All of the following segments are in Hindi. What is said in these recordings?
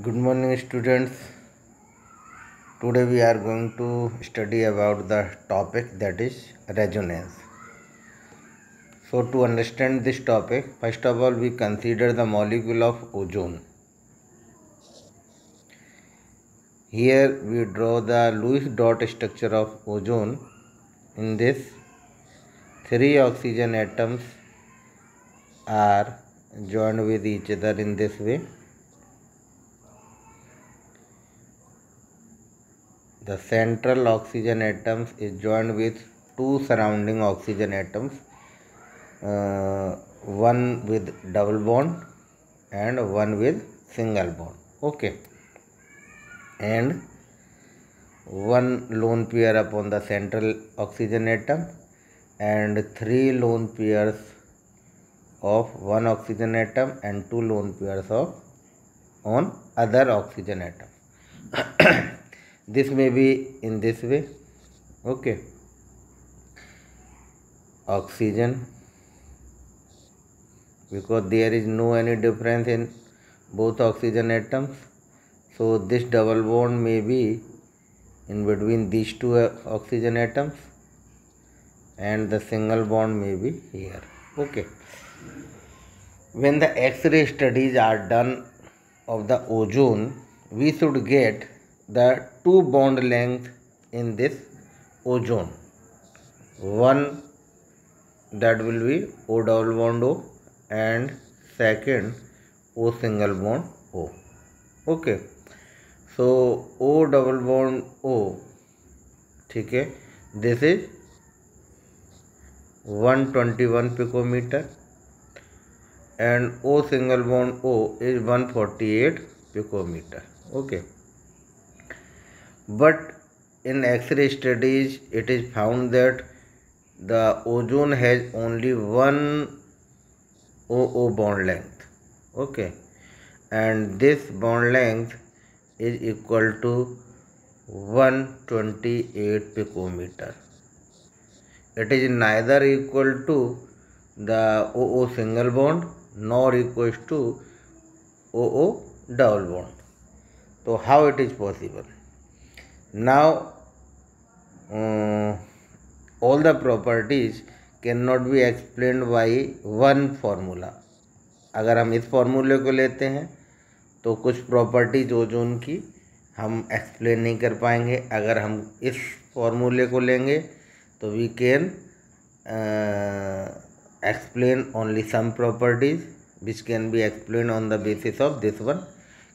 Good morning, students. Today we are going to study about the topic that is resonance. So, to understand this topic, first of all, we consider the molecule of ozone. Here we draw the Lewis dot structure of ozone. In this, 3 oxygen atoms are joined with each other in this way. The central oxygen atoms is joined with 2 surrounding oxygen atoms, one with double bond and one with single bond. Okay, and one lone pair upon the central oxygen atom and 3 lone pairs of one oxygen atom and 2 lone pairs of on other oxygen atom. This may be in this way. Okay, oxygen, because there is no any difference in both oxygen atoms, so this double bond may be in between these two oxygen atoms and the single bond may be here. Okay, when the X-ray studies are done of the ozone, we should get the 2 bond lengths in this ozone. One that will be O double bond O and second O single bond O. Okay, so O double bond O, ठीक है, this is 121 picometer and O single bond O is 148 picometer. Okay, but in X-ray studies it is found that the ozone has only one OO bond length. Okay, and this bond length is equal to 128 picometer. It is neither equal to the OO single bond nor equals to OO double bond. So how it is possible? Now all the properties cannot be explained by one formula. अगर हम इस फॉर्मूले को लेते हैं तो कुछ प्रॉपर्टीज ओजोन की हम एक्सप्लेन नहीं कर पाएंगे. अगर हम इस फॉर्मूले को लेंगे तो we can explain only some properties which can be explain on the basis of this one.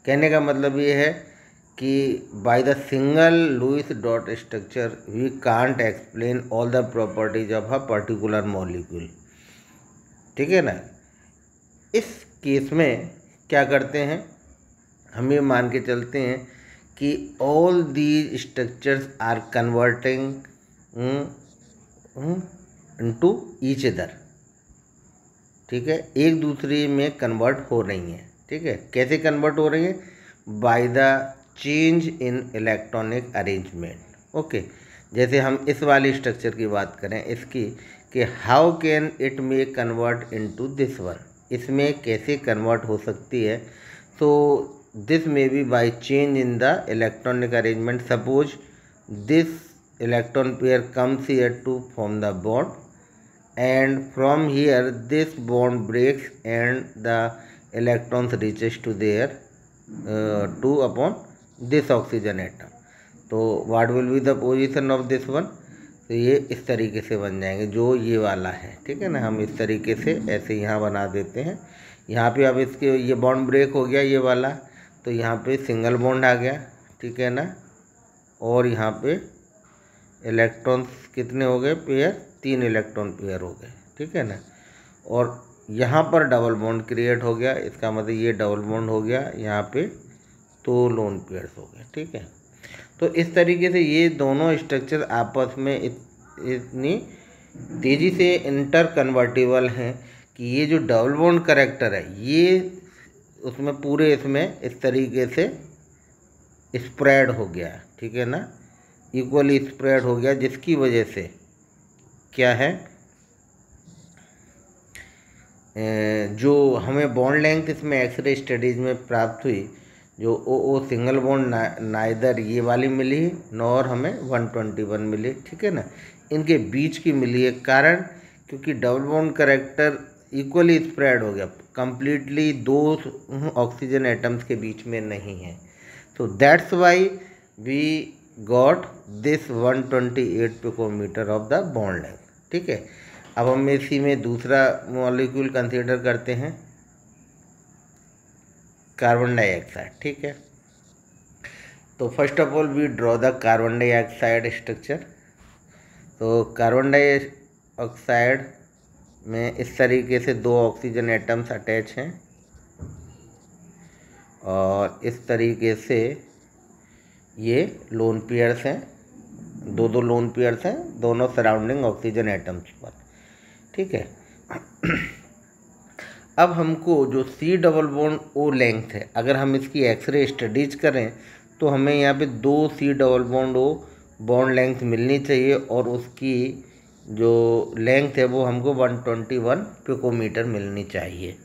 कहने का मतलब ये है कि by the single Lewis dot structure we can't explain all the properties of a particular molecule. ठीक है ना. इस केस में क्या करते हैं, हम ये मान के चलते हैं कि all these structures are converting into each other. ठीक है, एक दूसरे में कन्वर्ट हो रही हैं. ठीक है, कैसे कन्वर्ट हो रही हैं? By the change in electronic arrangement. Okay, जैसे हम इस वाली स्ट्रक्चर की बात करें इसकी कि how can it may convert into this one, इसमें कैसे कन्वर्ट हो सकती है. So this may be by change in the electronic arrangement. Suppose this electron pair comes here to form the bond and from here this bond breaks and the electrons reaches to their 2 upon this oxygen atom. तो what will be the position of this one? तो ये इस तरीके से बन जाएंगे जो ये वाला है. ठीक है ना, हम इस तरीके से ऐसे यहाँ बना देते हैं. यहाँ पे अब इसके ये बॉन्ड ब्रेक हो गया ये वाला, तो यहाँ पे सिंगल बॉन्ड आ गया. ठीक है ना, और यहाँ पे इलेक्ट्रॉन्स कितने हो गए पेयर, 3 इलेक्ट्रॉन पेयर हो गए. ठीक है ना, और यहाँ पर डबल बॉन्ड क्रिएट हो गया. इसका मतलब ये डबल बॉन्ड हो गया, यहाँ पे 2 लोन पेयर्स हो गए. ठीक है, तो इस तरीके से ये दोनों स्ट्रक्चर आपस में इतनी तेज़ी से इंटर कन्वर्टिबल हैं कि ये जो डबल बॉन्ड करेक्टर है ये उसमें पूरे इसमें इस तरीके से स्प्रेड हो गया. ठीक है ना, इक्वली स्प्रेड हो गया, जिसकी वजह से क्या है, जो हमें बॉन्ड लेंथ इसमें एक्सरे स्टडीज़ में प्राप्त हुई जो ओ सिंगल बॉन्ड नाइदर ये वाली मिली नॉर हमें 121 मिली, ठीक है ना। इनके बीच की मिली है, कारण क्योंकि double bond character equally spread हो गया, कंप्लीटली दो ऑक्सीजन एटम्स के बीच में नहीं है। तो that's why we got this 128 picometre of the bond length, ठीक है। अब हम इसी में दूसरा मॉलिक्यूल कंसीडर करते हैं, कार्बन डाइऑक्साइड, ठीक है। तो first of all we draw the carbon dioxide structure. तो कार्बन डाइऑक्साइड में इस तरीके से दो ऑक्सीजन एटम्स अटैच हैं और इस तरीके से ये लोन पेयर्स हैं, दो लोन पेयर्स हैं दोनों सराउंडिंग ऑक्सीजन एटम्स पर, ठीक है। अब हमको जो C double bond O length है, अगर हम इसकी एक्सरे स्टडीज करें तो हमें यहाँ पे 2 C double bond O bond length मिलनी चाहिए और उसकी जो लेंथ है वो हमको 121 पिकोमीटर मिलनी चाहिए,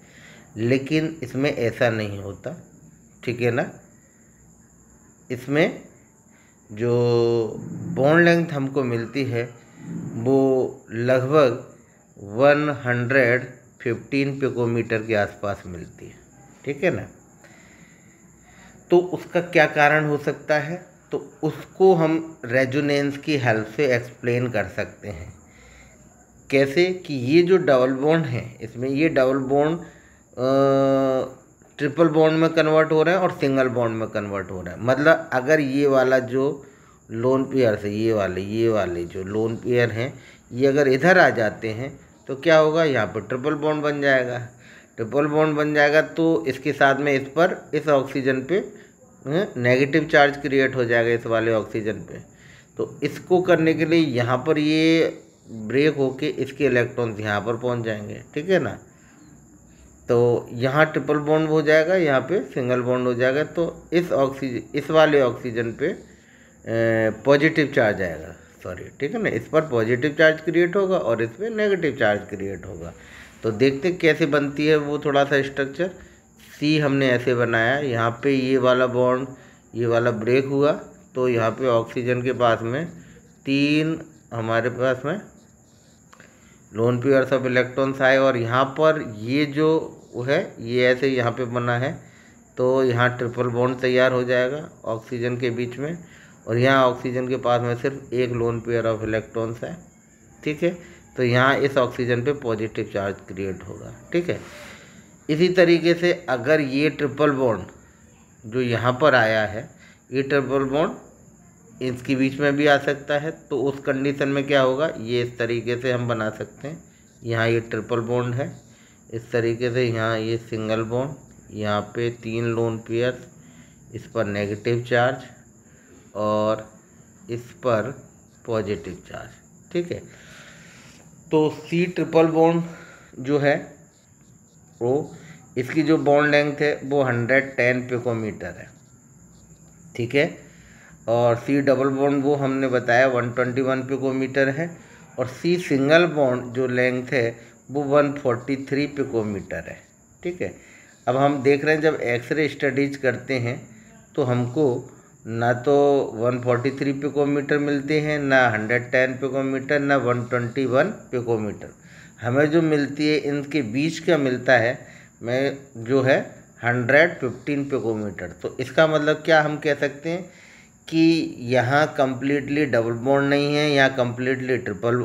लेकिन इसमें ऐसा नहीं होता, ठीक है ना। इसमें जो बॉन्ड लेंथ हमको मिलती है वो लगभग 115 पिकोमीटर के आसपास मिलती है, ठीक है ना। तो उसका क्या कारण हो सकता है, तो उसको हम रेजोनेंस की हेल्प से एक्सप्लेन कर सकते हैं। कैसे कि ये जो डबल बॉन्ड है इसमें ये डबल बॉन्ड ट्रिपल बॉन्ड में कन्वर्ट हो रहे हैं और सिंगल बॉन्ड में कन्वर्ट हो रहे हैं। मतलब अगर ये वाला जो लोन पेयर है, ये वाले जो लोन पेयर हैं, ये अगर इधर आ जाते हैं तो क्या होगा, यहाँ पर ट्रिपल बॉन्ड बन जाएगा। ट्रिपल बॉन्ड बन जाएगा तो इसके साथ में इस पर इस ऑक्सीजन पे नेगेटिव चार्ज क्रिएट हो जाएगा इस वाले ऑक्सीजन पे। तो इसको करने के लिए यहाँ पर ये ब्रेक होके इसके इलेक्ट्रॉन्स यहाँ पर पहुँच जाएंगे, ठीक है ना। तो यहाँ ट्रिपल बॉन्ड हो जाएगा, यहाँ पे सिंगल बॉन्ड हो जाएगा। तो इस वाले ऑक्सीजन पे पॉजिटिव चार्ज आएगा, सॉरी, ठीक है ना। इस पर पॉजिटिव चार्ज क्रिएट होगा और इस पर नेगेटिव चार्ज क्रिएट होगा। तो देखते कैसे बनती है वो थोड़ा सा स्ट्रक्चर। सी हमने ऐसे बनाया, यहाँ पे ये वाला बॉन्ड ये वाला ब्रेक हुआ तो यहाँ पे ऑक्सीजन के पास में 3 हमारे पास में लोन पेयर्स ऑफ इलेक्ट्रॉन्स आए और यहाँ पर ये जो है ये ऐसे यहाँ पे बना है तो यहाँ ट्रिपल बॉन्ड तैयार हो जाएगा ऑक्सीजन के बीच में और यहाँ ऑक्सीजन के पास में सिर्फ एक लोन पेयर ऑफ इलेक्ट्रॉन्स है, ठीक है। तो यहाँ इस ऑक्सीजन पे पॉजिटिव चार्ज क्रिएट होगा, ठीक है। इसी तरीके से अगर ये ट्रिपल बॉन्ड जो यहाँ पर आया है, ये ट्रिपल बॉन्ड इसके बीच में भी आ सकता है, तो उस कंडीशन में क्या होगा, ये इस तरीके से हम बना सकते हैं। यहाँ ये ट्रिपल बॉन्ड है, इस तरीके से यहाँ ये सिंगल बॉन्ड, यहाँ पे 3 लोन पेयर, इस पर नेगेटिव चार्ज और इस पर पॉजिटिव चार्ज, ठीक है। तो C ट्रिपल बॉन्ड जो है वो इसकी जो बॉन्ड लेंथ है वो 110 पिकोमीटर है, ठीक है। और C डबल बॉन्ड वो हमने बताया 121 पिकोमीटर है और C सिंगल बॉन्ड जो लेंथ है वो 143 पिकोमीटर है, ठीक है। अब हम देख रहे हैं जब एक्सरे स्टडीज करते हैं तो हमको ना तो 143 पिकोमीटर मिलते हैं, ना 110 पिकोमीटर, ना 121 पिकोमीटर। हमें जो मिलती है इनके बीच का मिलता है मैं जो है 115 पिकोमीटर। तो इसका मतलब क्या हम कह सकते हैं कि यहाँ कम्प्लीटली डबल बॉन्ड नहीं है, यहाँ कम्प्लीटली डबल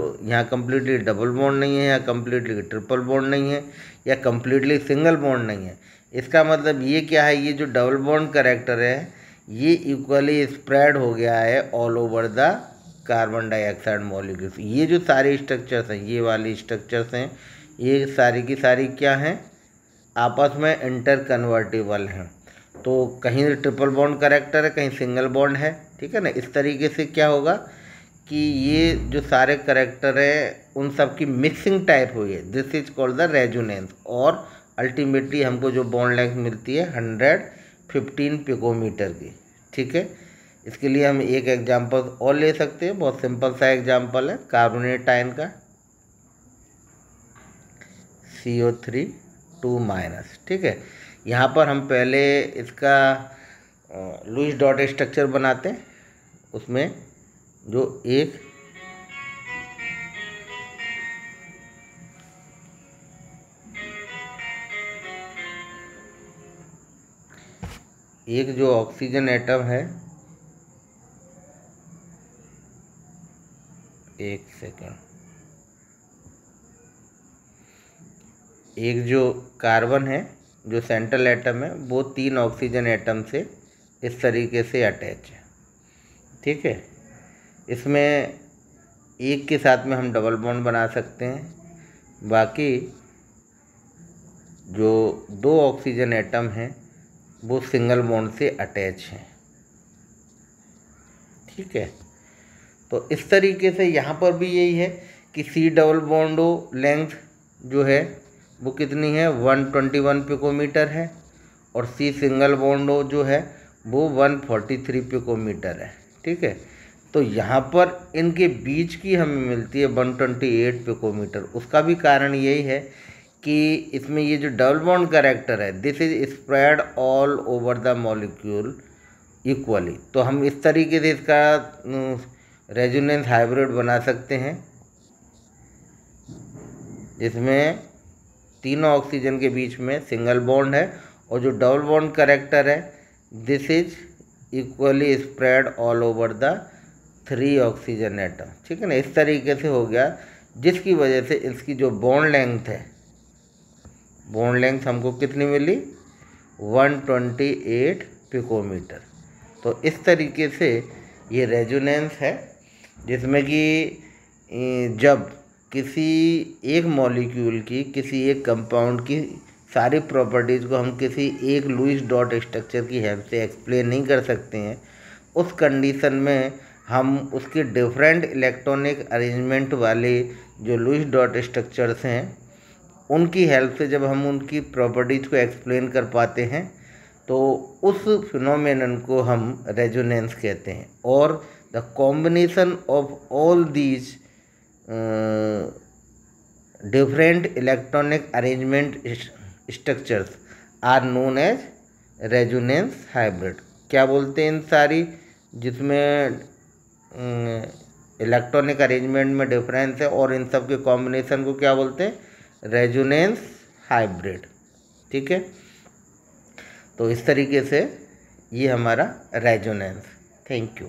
बॉन्ड नहीं है, यहाँ कम्प्लीटली ट्रिपल बॉन्ड नहीं है, या कम्प्लीटली सिंगल बॉन्ड नहीं है। इसका मतलब ये क्या है, ये जो डबल बॉन्ड कैरेक्टर है ये इक्वली स्प्रेड हो गया है all over the carbon dioxide molecules. ये जो सारे स्ट्रक्चर्स हैं, ये वाली स्ट्रक्चर्स हैं, ये सारी की सारी क्या हैं, आपस में इंटर कन्वर्टेबल हैं। तो कहीं ट्रिपल बॉन्ड कैरेक्टर है, कहीं सिंगल बॉन्ड है, ठीक है ना। इस तरीके से क्या होगा कि ये जो सारे कैरेक्टर हैं उन सब की मिक्सिंग टाइप हुई है, this is called the resonance. और अल्टीमेटली हमको जो बॉन्ड लेंथ मिलती है 115 पिकोमीटर की, ठीक है। इसके लिए हम एक एग्जांपल और ले सकते हैं, बहुत सिंपल सा एग्जांपल है कार्बोनेट आयन का, CO3 2-, ठीक है। यहाँ पर हम पहले इसका लुईस डॉट स्ट्रक्चर बनाते हैं, उसमें जो एक जो ऑक्सीजन एटम है, एक सेकेंड, एक जो कार्बन है जो सेंट्रल एटम है वो 3 ऑक्सीजन एटम से इस तरीके से अटैच है, ठीक है। इसमें एक के साथ में हम डबल बॉन्ड बना सकते हैं, बाकी जो 2 ऑक्सीजन एटम हैं वो सिंगल बॉन्ड से अटैच हैं, ठीक है। तो इस तरीके से यहाँ पर भी यही है कि C डबल बॉन्डो लेंथ जो है वो कितनी है 121 पिकोमीटर है, और C सिंगल बॉन्डो जो है वो 143 पिकोमीटर है, ठीक है। तो यहाँ पर इनके बीच की हमें मिलती है 128 पिकोमीटर। उसका भी कारण यही है कि इसमें ये जो डबल बॉन्ड कैरेक्टर है this is spread all over the molecule equally. तो हम इस तरीके से इसका रेजोनेंस हाइब्रिड बना सकते हैं, जिसमें तीनों ऑक्सीजन के बीच में सिंगल बॉन्ड है और जो डबल बॉन्ड कैरेक्टर है this is equally spread all over the 3 oxygen atom, ठीक है ना। इस तरीके से हो गया, जिसकी वजह से इसकी जो बॉन्ड लेंथ है, बॉन्ड लेंथ हमको कितनी मिली 128 पिकोमीटर। तो इस तरीके से ये रेजोनेंस है, जिसमें कि जब किसी एक मॉलिक्यूल की, किसी एक कंपाउंड की सारी प्रॉपर्टीज़ को हम किसी एक लुईस डॉट स्ट्रक्चर की हेल्प से एक्सप्लेन नहीं कर सकते हैं, उस कंडीशन में हम उसके डिफरेंट इलेक्ट्रॉनिक अरेंजमेंट वाले जो लुईस डॉट स्ट्रक्चर्स हैं उनकी हेल्प से जब हम उनकी प्रॉपर्टीज़ को एक्सप्लेन कर पाते हैं तो उस फिनोमेनन को हम रेजोनेंस कहते हैं। और the combination of all these different electronic arrangement structures are known as resonance hybrid. क्या बोलते हैं इन सारी जिसमें इलेक्ट्रॉनिक अरेंजमेंट में डिफरेंस है और इन सब के कॉम्बिनेशन को क्या बोलते हैं रेजोनेंस हाइब्रिड, ठीक है। तो इस तरीके से ये हमारा रेजोनेंस। Thank you.